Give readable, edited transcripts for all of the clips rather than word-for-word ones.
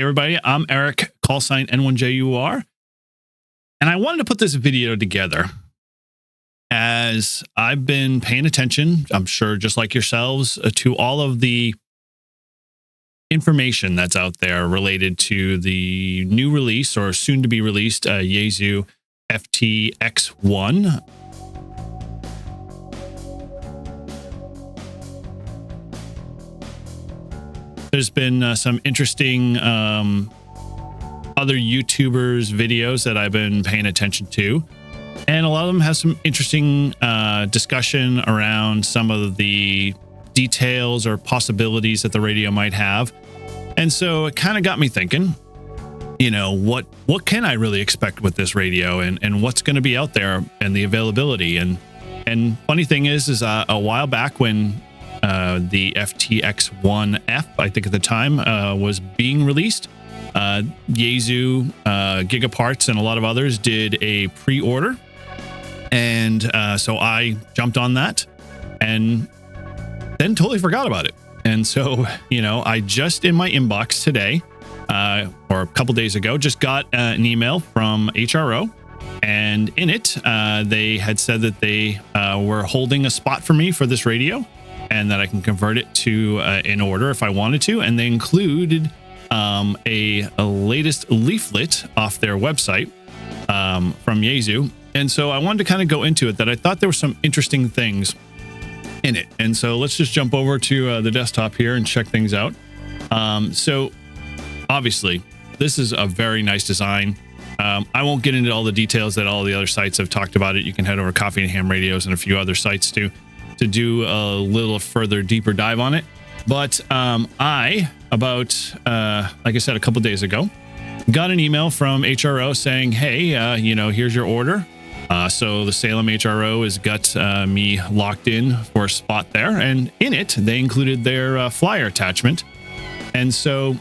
Hey everybody, I'm Eric, call sign N1JUR, and I wanted to put this video together as I've been paying attention, I'm sure just like yourselves, to all of the information that's out there related to the new release or soon to be released Yaesu FT-X1. There's been some interesting other YouTubers videos that I've been paying attention to, and a lot of them have some interesting discussion around some of the details or possibilities that the radio might have. And so it kind of got me thinking, you know, what can I really expect with this radio, and what's going to be out there and the availability. And funny thing is a while back when the FT-X1F, I think at the time, was being released, Yaesu, Gigaparts, and a lot of others did a pre-order. And so I jumped on that and then totally forgot about it. And so, you know, I just in my inbox today, or a couple days ago, just got an email from HRO. And in it, they had said that they were holding a spot for me for this radio, and that I can convert it to an order if I wanted to. And they included a latest leaflet off their website from Yaesu. And so I wanted to kind of go into it, that I thought there were some interesting things in it. And so let's just jump over to the desktop here and check things out. So obviously, this is a very nice design. I won't get into all the details that all the other sites have talked about it. You can head over to Coffee and Ham Radios and a few other sites to do a little further deeper dive on it. But like I said, a couple days ago, got an email from HRO saying, hey, you know, here's your order. So the Salem HRO has got me locked in for a spot there, and in it they included their flyer attachment. And so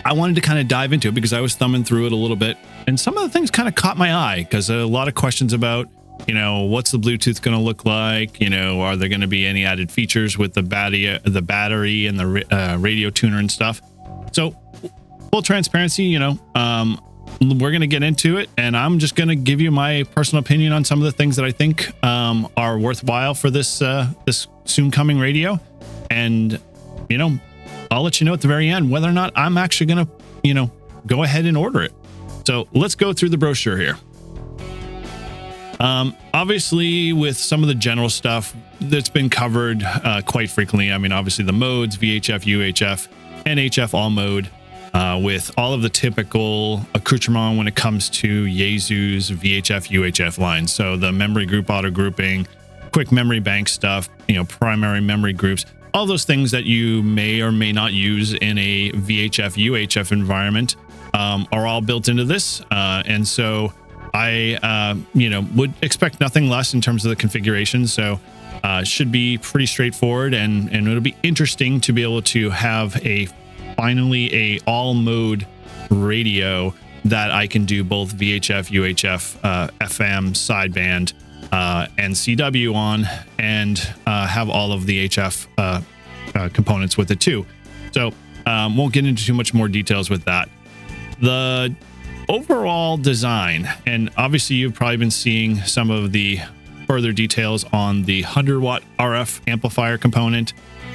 I wanted to kind of dive into it because I was thumbing through it a little bit, and some of the things kind of caught my eye, because a lot of questions about, you know, what's the Bluetooth going to look like? You know, are there going to be any added features with the battery and the radio tuner and stuff? So full transparency, you know, we're going to get into it, and I'm just going to give you my personal opinion on some of the things that I think are worthwhile for this this soon coming radio. And, you know, I'll let you know at the very end whether or not I'm actually going to, you know, go ahead and order it. So let's go through the brochure here. Obviously, with some of the general stuff that's been covered quite frequently, I mean, obviously the modes, VHF, UHF, and HF all mode, with all of the typical accoutrement when it comes to Yaesu's VHF, UHF lines. So the memory group auto grouping, quick memory bank stuff, you know, primary memory groups, all those things that you may or may not use in a VHF, UHF environment are all built into this. And so I, you know, would expect nothing less in terms of the configuration. So should be pretty straightforward, and it'll be interesting to be able to have finally a all mode radio that I can do both VHF, UHF, FM, sideband, and CW on, and have all of the HF components with it too. So won't get into too much more details with that. The overall design, and obviously you've probably been seeing some of the further details on the 100-watt RF amplifier component.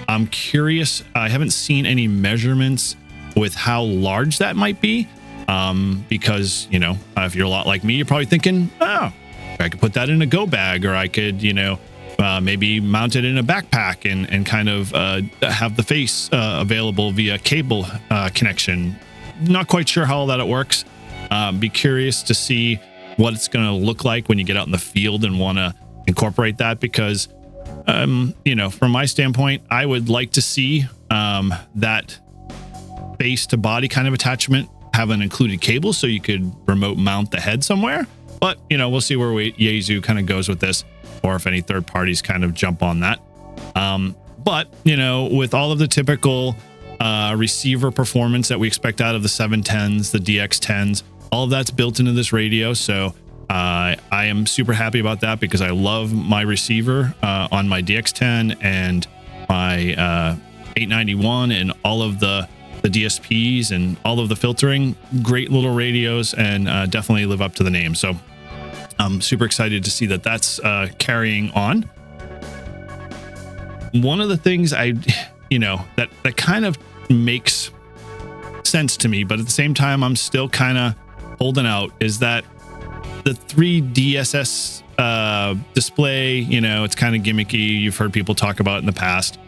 I'm curious, I haven't seen any measurements with how large that might be, because, you know, if you're a lot like me, you're probably thinking, oh, I could put that in a go bag, or I could, you know, maybe mount it in a backpack and kind of have the face available via cable connection. Not quite sure how all that it works. Be curious to see what it's going to look like when you get out in the field and want to incorporate that, because, you know, from my standpoint, I would like to see that base to body kind of attachment have an included cable so you could remote mount the head somewhere. But, you know, we'll see where Yaesu kind of goes with this, or if any third parties kind of jump on that. But, you know, with all of the typical receiver performance that we expect out of the 710s, the DX10s, all of that's built into this radio. So I am super happy about that, because I love my receiver on my DX10 and my 891 and all of the the DSPs and all of the filtering. Great little radios, and definitely live up to the name. So I'm super excited to see that that's carrying on. One of the things that kind of makes sense to me, but at the same time I'm still kind of holding out, is that the 3DSS display, it's kind of gimmicky. You've heard people talk about it in the past.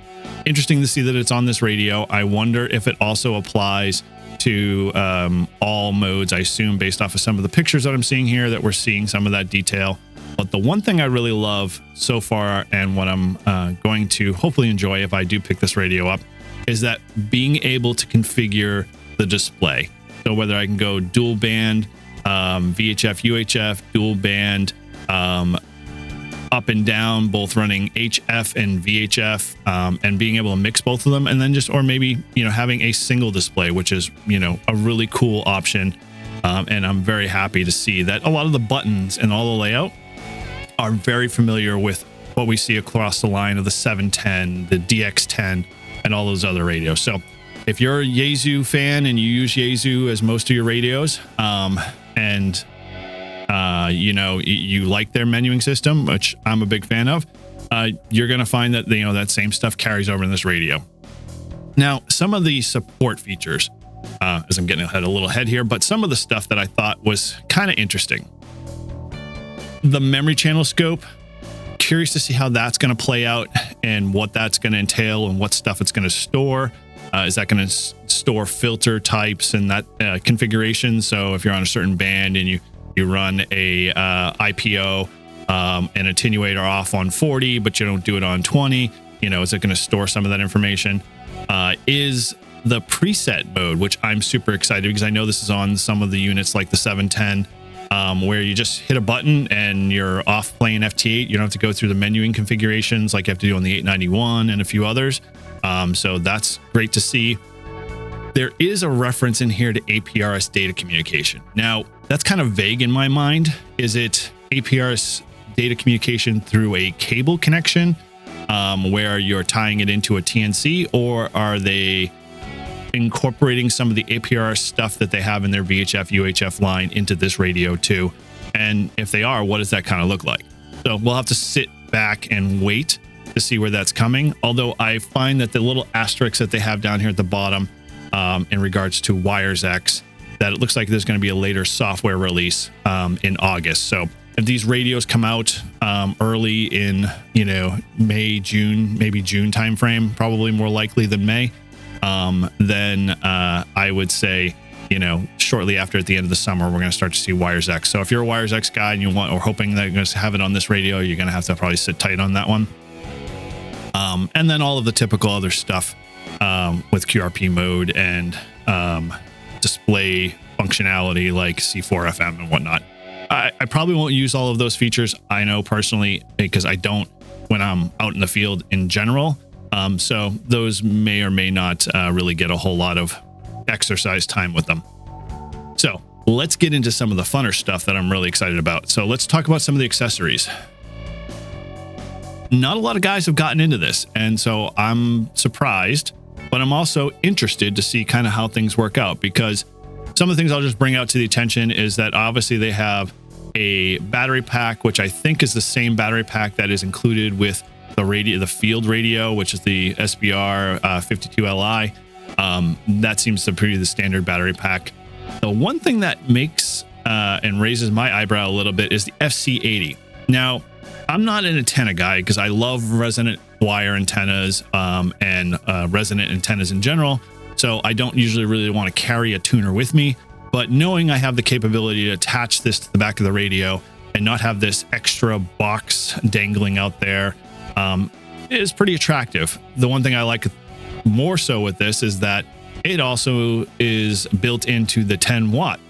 Interesting to see that it's on this radio. I wonder if it also applies to all modes. I assume, based off of some of the pictures that I'm seeing here, that we're seeing some of that detail. But the one thing I really love so far, and what I'm going to hopefully enjoy if I do pick this radio up, is that being able to configure the display. So whether I can go dual band, VHF, UHF, dual band, up and down, both running HF and VHF, and being able to mix both of them, and then or maybe having a single display, which is a really cool option. And I'm very happy to see that a lot of the buttons and all the layout are very familiar with what we see across the line of the 710, the DX10, and all those other radios. So if you're a Yaesu fan and you use Yaesu as most of your radios, and you like their menuing system, which I'm a big fan of, you're going to find that that same stuff carries over in this radio. Now, some of the support features, as I'm getting a little ahead here, but some of the stuff that I thought was kind of interesting. The memory channel scope, curious to see how that's going to play out and what that's going to entail and what stuff it's going to store. Is that going to store filter types and that configuration? So if you're on a certain band and you run a IPO, an attenuator off on 40, but you don't do it on 20, is it going to store some of that information? Is the preset mode, which I'm super excited because I know this is on some of the units like the 710, where you just hit a button and you're off playing FT8. You don't have to go through the menuing configurations like you have to do on the 891 and a few others. So that's great to see. There is a reference in here to APRS data communication. Now, that's kind of vague in my mind. Is it APRS data communication through a cable connection, where you're tying it into a TNC, or are they incorporating some of the APRS stuff that they have in their VHF, UHF line into this radio too? And if they are, what does that kind of look like? So we'll have to sit back and wait to see where that's coming. Although I find that the little asterisks that they have down here at the bottom, in regards to WiresX, that it looks like there's going to be a later software release in August. So if these radios come out early in May, June, maybe June timeframe, probably more likely than May, then I would say shortly after, at the end of the summer, we're going to start to see WiresX. So if you're a WiresX guy and you want, or hoping that you're going to have it on this radio, you're going to have to probably sit tight on that one. And then all of the typical other stuff with QRP mode and display functionality like C4 FM and whatnot. I probably won't use all of those features. I know personally, because I don't when I'm out in the field in general. So those may or may not really get a whole lot of exercise time with them. So let's get into some of the funner stuff that I'm really excited about. So let's talk about some of the accessories. Not a lot of guys have gotten into this, and so I'm surprised, but I'm also interested to see kind of how things work out, because some of the things I'll just bring out to the attention is that obviously they have a battery pack, which I think is the same battery pack that is included with the radio, the field radio, which is the SBR 52Li. That seems to be the standard battery pack. The one thing that makes and raises my eyebrow a little bit is the FC80. Now, I'm not an antenna guy because I love resonant wire antennas and resonant antennas in general. So I don't usually really want to carry a tuner with me. But knowing I have the capability to attach this to the back of the radio and not have this extra box dangling out there is pretty attractive. The one thing I like more so with this is that it also is built into the 10-watt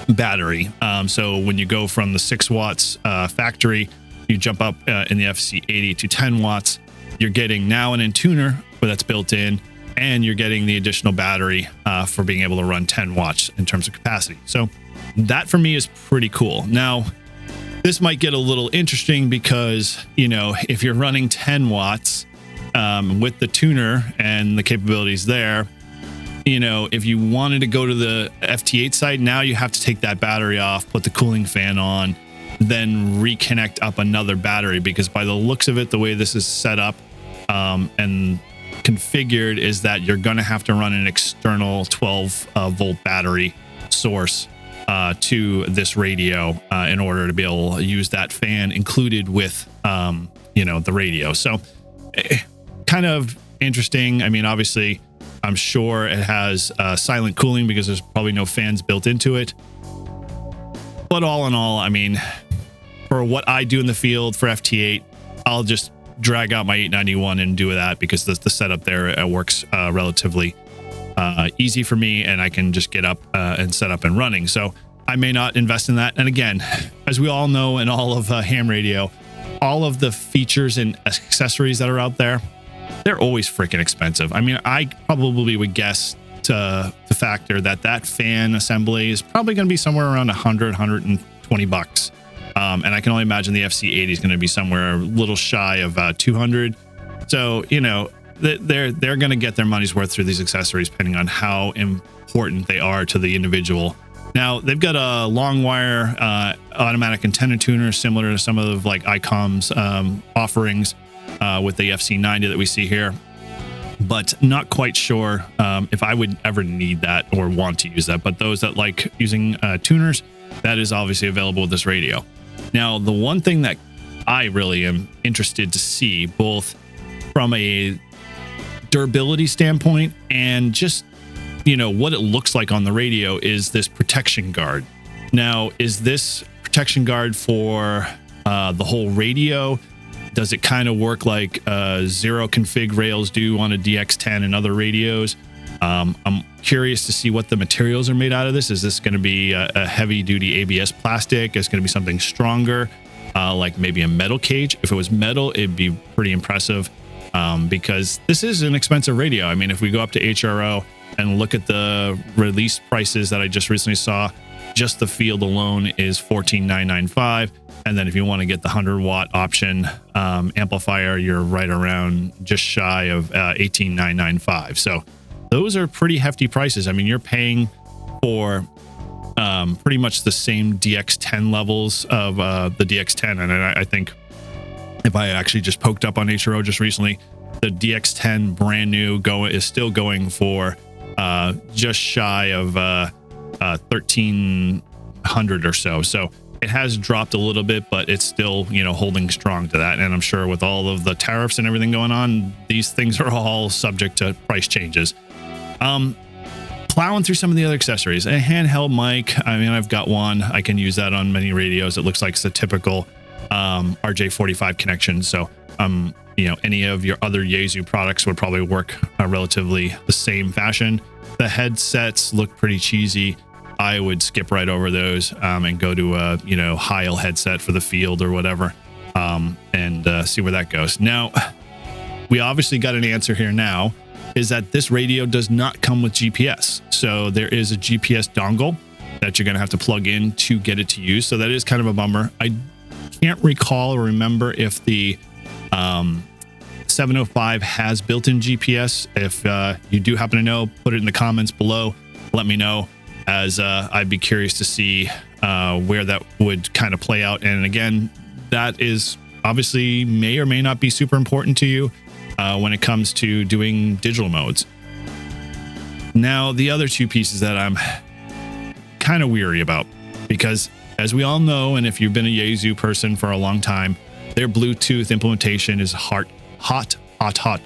battery. So when you go from the 6 watts factory, you jump up in the FC80 to 10 watts, you're getting now an in-tuner that's built in, and you're getting the additional battery for being able to run 10 watts in terms of capacity. So that for me is pretty cool. Now, this might get a little interesting because, if you're running 10 watts with the tuner and the capabilities there, if you wanted to go to the FT-X side, now you have to take that battery off, put the cooling fan on, then reconnect up another battery, because by the looks of it, the way this is set up and configured is that you're going to have to run an external 12 volt battery source to this radio in order to be able to use that fan included with the radio. So kind of interesting. I mean, obviously I'm sure it has silent cooling because there's probably no fans built into it, but all in all, I mean, for what I do in the field for FT8, I'll just drag out my 891 and do that, because the setup there works relatively easy for me, and I can just get up and set up and running. So I may not invest in that. And again, as we all know, in all of ham radio, all of the features and accessories that are out there, they're always freaking expensive. I mean, I probably would guess to factor that fan assembly is probably going to be somewhere around 120 bucks. And I can only imagine the FC80 is going to be somewhere a little shy of 200. So, they're going to get their money's worth through these accessories, depending on how important they are to the individual. Now, they've got a long wire automatic antenna tuner, similar to some of like ICOM's offerings with the FC90 that we see here, but not quite sure if I would ever need that or want to use that. But those that like using tuners, that is obviously available with this radio. Now, the one thing that I really am interested to see, both from a durability standpoint and just, what it looks like on the radio, is this protection guard. Now, is this protection guard for the whole radio? Does it kind of work like zero config rails do on a DX10 and other radios? I'm curious to see what the materials are made out of this. Is this going to be a heavy duty ABS plastic? Is it going to be something stronger, like maybe a metal cage? If it was metal, it'd be pretty impressive, because this is an expensive radio. I mean, if we go up to HRO and look at the release prices that I just recently saw, just the field alone is $14,995. And then if you want to get the 100-watt option amplifier, you're right around just shy of $18,995. So those are pretty hefty prices. I mean, you're paying for pretty much the same DX10 levels of the DX10. And I think if I actually just poked up on HRO just recently, the DX10 brand new is still going for just shy of 1,300 or so. So it has dropped a little bit, but it's still, holding strong to that. And I'm sure with all of the tariffs and everything going on, these things are all subject to price changes. Plowing through some of the other accessories, a handheld mic. I mean, I've got one. I can use that on many radios. It looks like it's a typical RJ45 connection. So, any of your other Yaesu products would probably work relatively the same fashion. The headsets look pretty cheesy. I would skip right over those and go to a Heil headset for the field or whatever, and see where that goes. Now, we obviously got an answer here now, is that this radio does not come with GPS. So there is a GPS dongle that you're going to have to plug in to get it to use. So that is kind of a bummer. I can't recall or remember if the 705 has built-in GPS. If you do happen to know, put it in the comments below. Let me know, as I'd be curious to see where that would kind of play out. And again, that is obviously may or may not be super important to you when it comes to doing digital modes. Now, the other two pieces that I'm kind of weary about, because as we all know, and if you've been a Yaesu person for a long time, their Bluetooth implementation is hot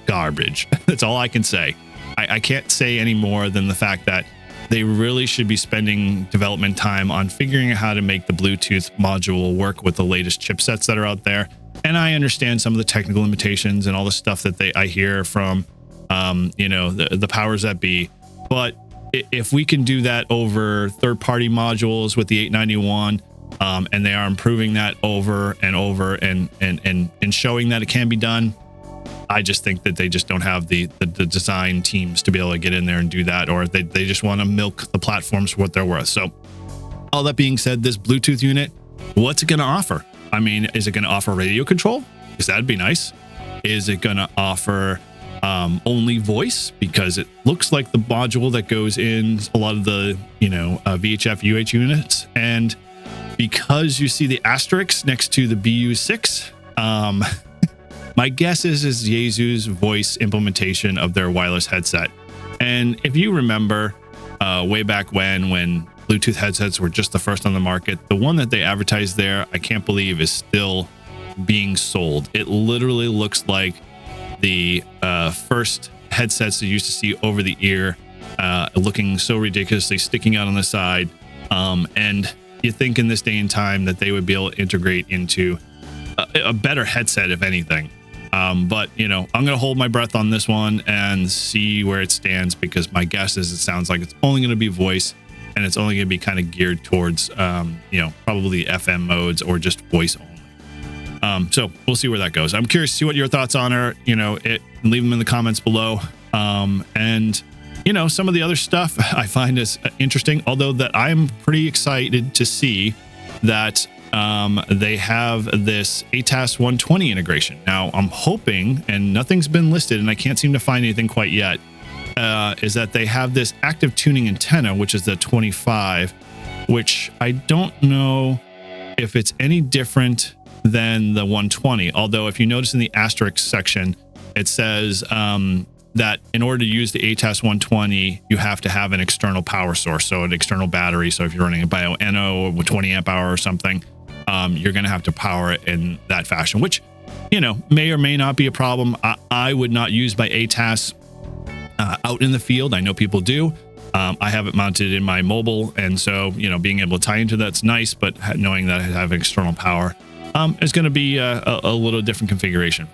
garbage. That's all I can say. I can't say any more than the fact that they really should be spending development time on figuring out how to make the Bluetooth module work with the latest chipsets that are out there. And I understand some of the technical limitations and all the stuff that I hear from, the powers that be. But if we can do that over third-party modules with the 891, and they are improving that over and over and showing that it can be done, I just think that they just don't have the design teams to be able to get in there and do that, or they just want to milk the platforms for what they're worth. So all that being said, this Bluetooth unit, what's it going to offer? I mean, is it going to offer radio control? Because that'd be nice. Is it going to offer only voice, because it looks like the module that goes in a lot of the, VHF UH units. And because you see the asterisk next to the BU6, my guess is Yaesu's voice implementation of their wireless headset. And if you remember, way back when Bluetooth headsets were just the first on the market, the one that they advertised there, I can't believe is still being sold. It literally looks like the first headsets you used to see over the ear, looking so ridiculously sticking out on the side. And you think in this day and time that they would be able to integrate into a better headset, if anything. But I'm going to hold my breath on this one and see where it stands, because my guess is it sounds like it's only going to be voice, and it's only going to be kind of geared towards, probably FM modes or just voice only. So we'll see where that goes. I'm curious to see what your thoughts on are, leave them in the comments below. And some of the other stuff I find is interesting, although that I'm pretty excited to see that they have this ATAS 120 integration. Now I'm hoping, and nothing's been listed and I can't seem to find anything quite yet, is that they have this active tuning antenna, which is the 25, which I don't know if it's any different than the 120. Although if you notice in the asterisk section, it says that in order to use the ATAS 120, you have to have an external power source, so an external battery. So if you're running a Bio-NO with 20 amp hour or something, you're going to have to power it in that fashion, which, may or may not be a problem. I would not use my ATAS out in the field. I know people do. I have it mounted in my mobile, and so, being able to tie into that's nice, but knowing that I have external power is going to be a little different configuration.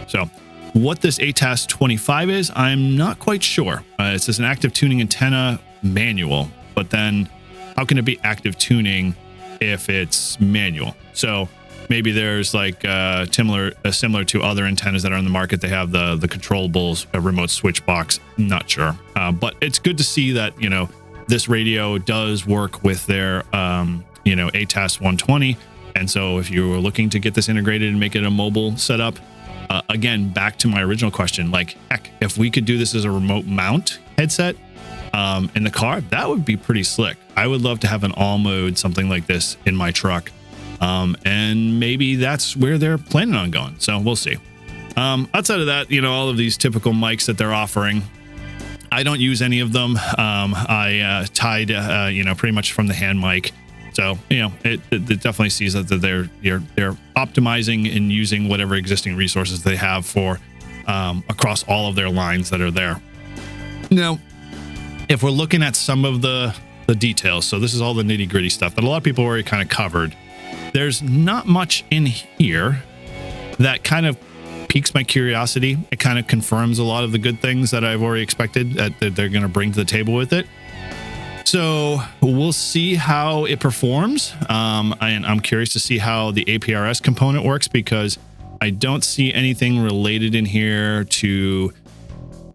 So what this ATAS 25 is, I'm not quite sure. It says an active tuning antenna manual, but then how can it be active tuning if it's manual? So maybe there's like similar to other antennas that are on the market. They have the controllables, a remote switch box. Not sure, but it's good to see that this radio does work with their ATAS 120. And so if you were looking to get this integrated and make it a mobile setup, again, back to my original question, like, heck, if we could do this as a remote mount headset in the car, that would be pretty slick. I would love to have an all mode, something like this in my truck. And maybe that's where they're planning on going. So we'll see. Outside of that, all of these typical mics that they're offering, I don't use any of them. I tied, pretty much from the hand mic. So, it definitely sees that they're optimizing and using whatever existing resources they have for across all of their lines that are there. Now, if we're looking at some of the details, so this is all the nitty gritty stuff that a lot of people already kind of covered. There's not much in here that kind of piques my curiosity. It kind of confirms a lot of the good things that I've already expected that they're going to bring to the table with it. So we'll see how it performs. And I'm curious to see how the APRS component works, because I don't see anything related in here to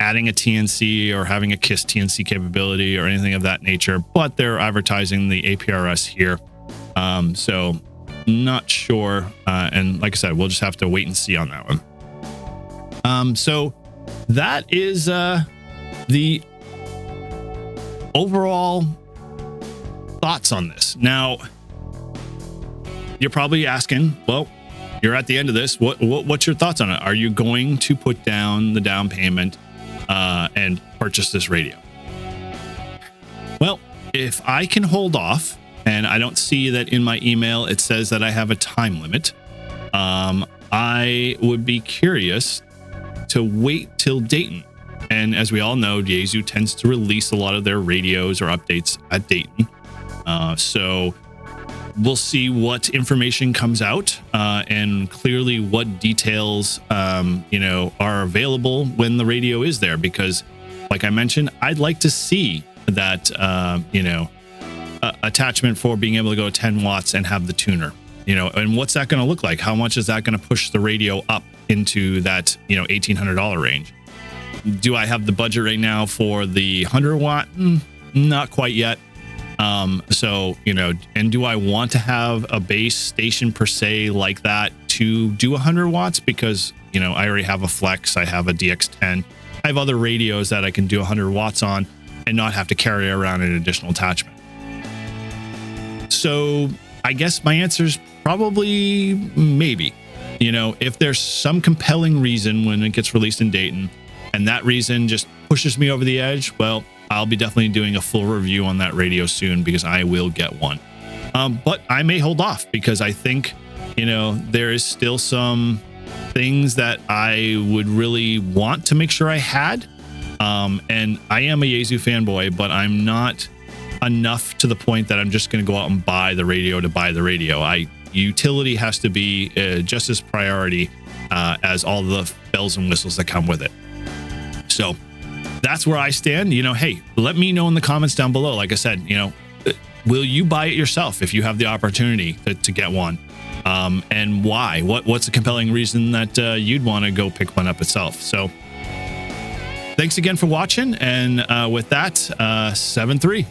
adding a TNC or having a KISS TNC capability or anything of that nature, but they're advertising the APRS here. So not sure. And like I said, we'll just have to wait and see on that one. So that is the overall thoughts on this. Now, you're probably asking, well, you're at the end of this. What's your thoughts on it? Are you going to put down the down payment and purchase this radio? Well, if I can hold off, and I don't see that in my email, it says that I have a time limit, I would be curious to wait till Dayton. And as we all know, Yaesu tends to release a lot of their radios or updates at Dayton. So we'll see what information comes out and clearly what details, are available when the radio is there. Because like I mentioned, I'd like to see that, attachment for being able to go 10 watts and have the tuner, and what's that going to look like? How much is that going to push the radio up into that, $1,800 range? Do I have the budget right now for the 100 watt? Not quite yet. So, and do I want to have a base station per se like that to do 100 watts? Because, I already have a Flex, I have a DX10. I have other radios that I can do 100 watts on and not have to carry around an additional attachment. So I guess my answer is probably maybe. You know, if there's some compelling reason when it gets released in Dayton and that reason just pushes me over the edge, well, I'll be definitely doing a full review on that radio soon because I will get one. But I may hold off because I think, you know, there is still some things that I would really want to make sure I had. And I am a Yaesu fanboy, but I'm not enough to the point that I'm just going to go out and buy the radio to buy the radio. Utility has to be just as priority as all the bells and whistles that come with it. So that's where I stand. You know, hey, let me know in the comments down below. Like I said, you know, will you buy it yourself if you have the opportunity to get one? And why? What's a compelling reason that you'd want to go pick one up itself? So thanks again for watching. And with that, 7-3.